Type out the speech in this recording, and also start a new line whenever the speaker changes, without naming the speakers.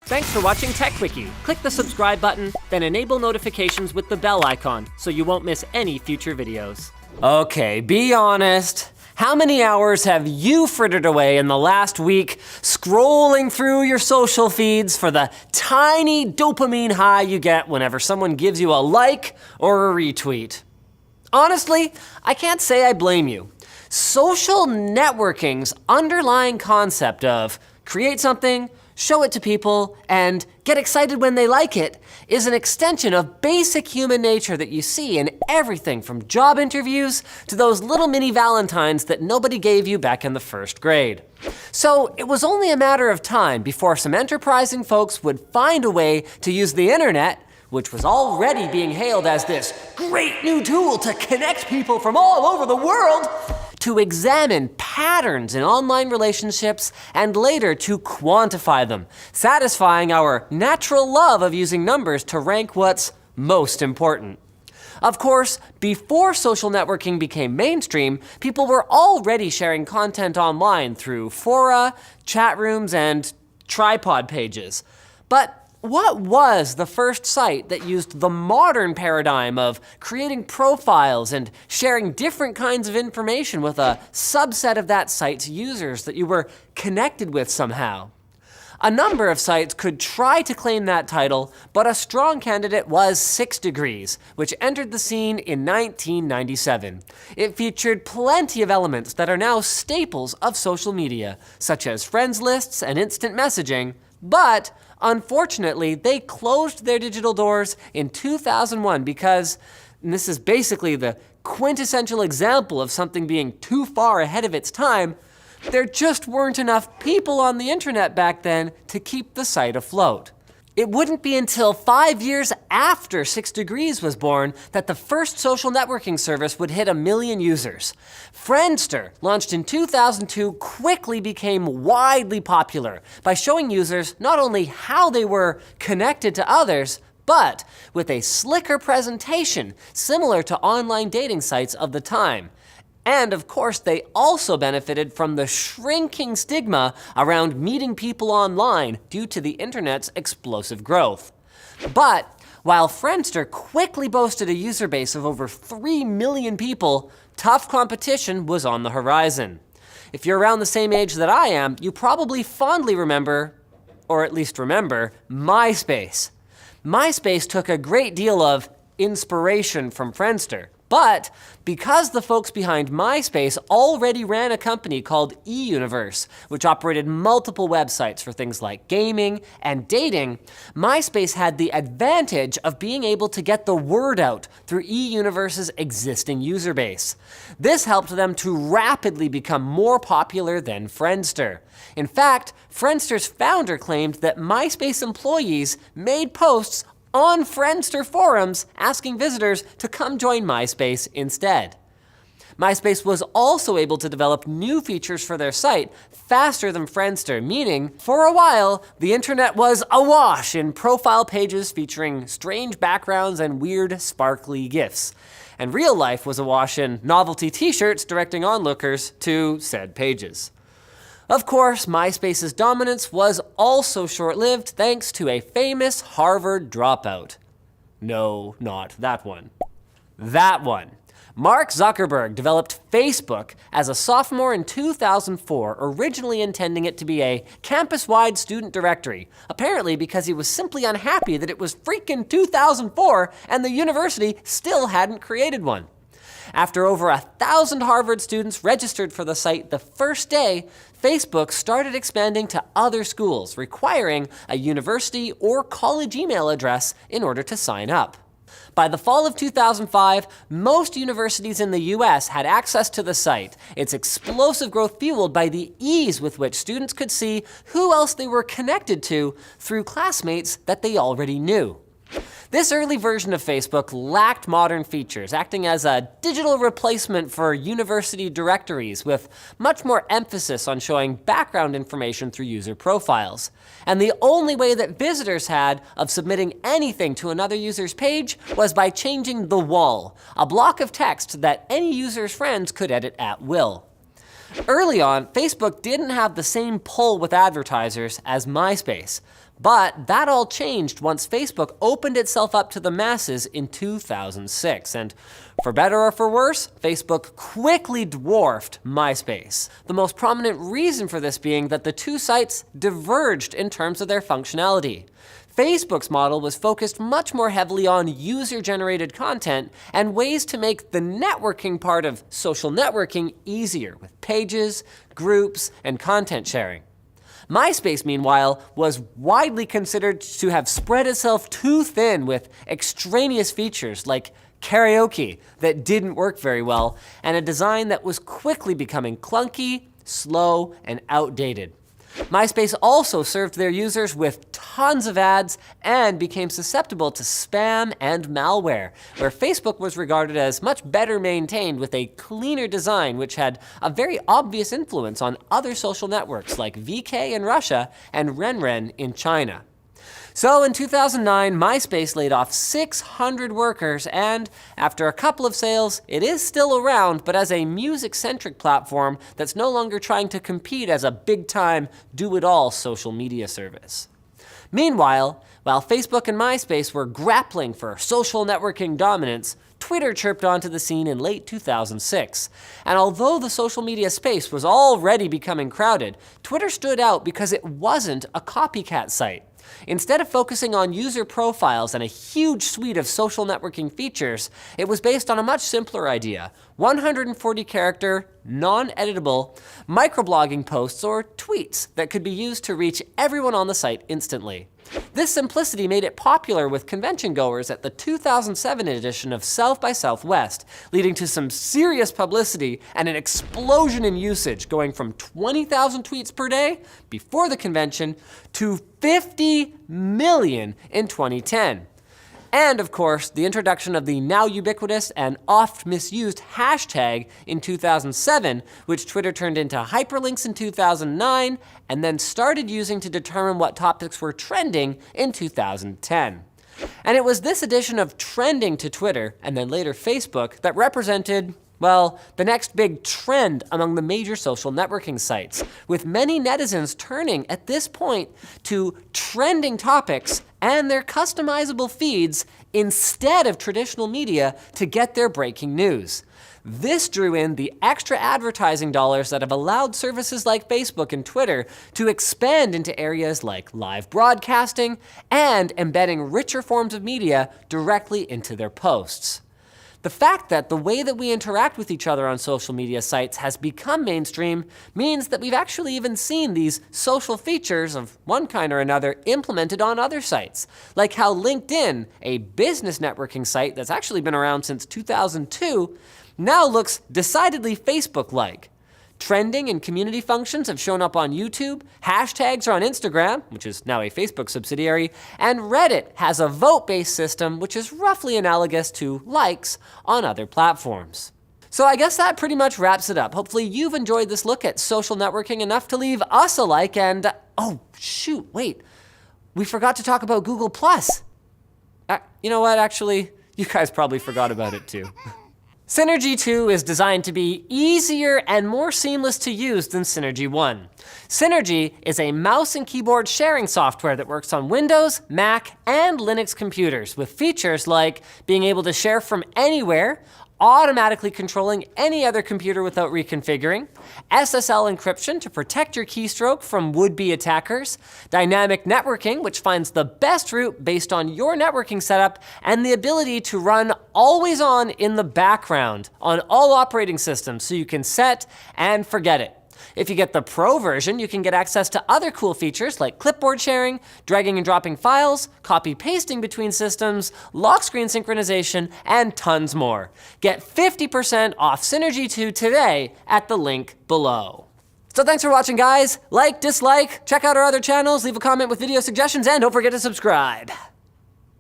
Thanks for watching TechWiki. Click the subscribe button, then enable notifications with the bell icon so you won't miss any future videos. Okay, be honest. How many hours have you frittered away in the last week scrolling through your social feeds for the tiny dopamine high you get whenever someone gives you a like or a retweet? Honestly, I can't say I blame you. Social networking's underlying concept of create something, show it to people, and get excited when they like it is an extension of basic human nature that you see in everything from job interviews to those little mini Valentines that nobody gave you back in the first grade. So it was only a matter of time before some enterprising folks would find a way to use the internet, which was already being hailed as this great new tool to connect people from all over the world, to examine patterns in online relationships and later to quantify them, satisfying our natural love of using numbers to rank what's most important. Of course, before social networking became mainstream, people were already sharing content online through fora, chat rooms, and tripod pages. But what was the first site that used the modern paradigm of creating profiles and sharing different kinds of information with a subset of that site's users that you were connected with somehow? A number of sites could try to claim that title, but a strong candidate was 6 Degrees, which entered the scene in 1997. It featured plenty of elements that are now staples of social media, such as friends lists and instant messaging, but unfortunately, they closed their digital doors in 2001 because, and this is basically the quintessential example of something being too far ahead of its time, there just weren't enough people on the internet back then to keep the site afloat. It wouldn't be until 5 years after 6 Degrees was born that the first social networking service would hit 1 million users. Friendster, launched in 2002, quickly became widely popular by showing users not only how they were connected to others, but with a slicker presentation similar to online dating sites of the time. And of course, they also benefited from the shrinking stigma around meeting people online due to the internet's explosive growth. But while Friendster quickly boasted a user base of over 3 million people, tough competition was on the horizon. If you're around the same age that I am, you probably fondly remember, or at least remember, MySpace. MySpace took a great deal of inspiration from Friendster. But because the folks behind MySpace already ran a company called eUniverse, which operated multiple websites for things like gaming and dating, MySpace had the advantage of being able to get the word out through eUniverse's existing user base. This helped them to rapidly become more popular than Friendster. In fact, Friendster's founder claimed that MySpace employees made posts on Friendster forums asking visitors to come join MySpace instead. MySpace was also able to develop new features for their site faster than Friendster, meaning, for a while, the internet was awash in profile pages featuring strange backgrounds and weird, sparkly GIFs. And real life was awash in novelty t-shirts directing onlookers to said pages. Of course, MySpace's dominance was also short-lived thanks to a famous Harvard dropout. No, not that one. That one. Mark Zuckerberg developed Facebook as a sophomore in 2004, originally intending it to be a campus-wide student directory, apparently because he was simply unhappy that it was freaking 2004 and the university still hadn't created one. After over 1,000 Harvard students registered for the site the first day, Facebook started expanding to other schools, requiring a university or college email address in order to sign up. By the fall of 2005, most universities in the US had access to the site, its explosive growth fueled by the ease with which students could see who else they were connected to through classmates that they already knew. This early version of Facebook lacked modern features, acting as a digital replacement for university directories with much more emphasis on showing background information through user profiles. And the only way that visitors had of submitting anything to another user's page was by changing the wall, a block of text that any user's friends could edit at will. Early on, Facebook didn't have the same pull with advertisers as MySpace, But that all changed once Facebook opened itself up to the masses in 2006. And for better or for worse, Facebook quickly dwarfed MySpace. The most prominent reason for this being that the two sites diverged in terms of their functionality. Facebook's model was focused much more heavily on user-generated content and ways to make the networking part of social networking easier with pages, groups, and content sharing. MySpace, meanwhile, was widely considered to have spread itself too thin with extraneous features like karaoke that didn't work very well, and a design that was quickly becoming clunky, slow, and outdated. MySpace also served their users with tons of ads and became susceptible to spam and malware, where Facebook was regarded as much better maintained with a cleaner design which had a very obvious influence on other social networks like VK in Russia and RenRen in China. So in 2009, MySpace laid off 600 workers, and after a couple of sales, it is still around, but as a music-centric platform that's no longer trying to compete as a big-time, do-it-all social media service. Meanwhile, while Facebook and MySpace were grappling for social networking dominance, Twitter chirped onto the scene in late 2006. And although the social media space was already becoming crowded, Twitter stood out because it wasn't a copycat site. Instead of focusing on user profiles and a huge suite of social networking features, it was based on a much simpler idea: 140-character, non-editable, microblogging posts or tweets that could be used to reach everyone on the site instantly. This simplicity made it popular with convention goers at the 2007 edition of South by Southwest, leading to some serious publicity and an explosion in usage, going from 20,000 tweets per day before the convention to 50 million in 2010. And of course, the introduction of the now ubiquitous and oft misused hashtag in 2007, which Twitter turned into hyperlinks in 2009, and then started using to determine what topics were trending in 2010. And it was this addition of trending to Twitter, and then later Facebook, that represented, well, the next big trend among the major social networking sites, with many netizens turning at this point to trending topics and their customizable feeds instead of traditional media to get their breaking news. This drew in the extra advertising dollars that have allowed services like Facebook and Twitter to expand into areas like live broadcasting and embedding richer forms of media directly into their posts. The fact that the way that we interact with each other on social media sites has become mainstream means that we've actually even seen these social features of one kind or another implemented on other sites, like how LinkedIn, a business networking site that's actually been around since 2002, now looks decidedly Facebook-like. Trending and community functions have shown up on YouTube, hashtags are on Instagram, which is now a Facebook subsidiary, and Reddit has a vote-based system which is roughly analogous to likes on other platforms. So I guess that pretty much wraps it up. Hopefully you've enjoyed this look at social networking enough to leave us a like and, oh shoot, wait, we forgot to talk about Google+. You know what, actually, you guys probably forgot about it too. Synergy 2 is designed to be easier and more seamless to use than Synergy 1. Synergy is a mouse and keyboard sharing software that works on Windows, Mac, and Linux computers with features like being able to share from anywhere, automatically controlling any other computer without reconfiguring, SSL encryption to protect your keystroke from would-be attackers, dynamic networking, which finds the best route based on your networking setup, and the ability to run always on in the background on all operating systems so you can set and forget it. If you get the Pro version, you can get access to other cool features like clipboard sharing, dragging and dropping files, copy-pasting between systems, lock screen synchronization, and tons more. Get 50% off Synergy 2 today at the link below. So thanks for watching, guys. Like, dislike, check out our other channels, leave a comment with video suggestions, and don't forget to subscribe.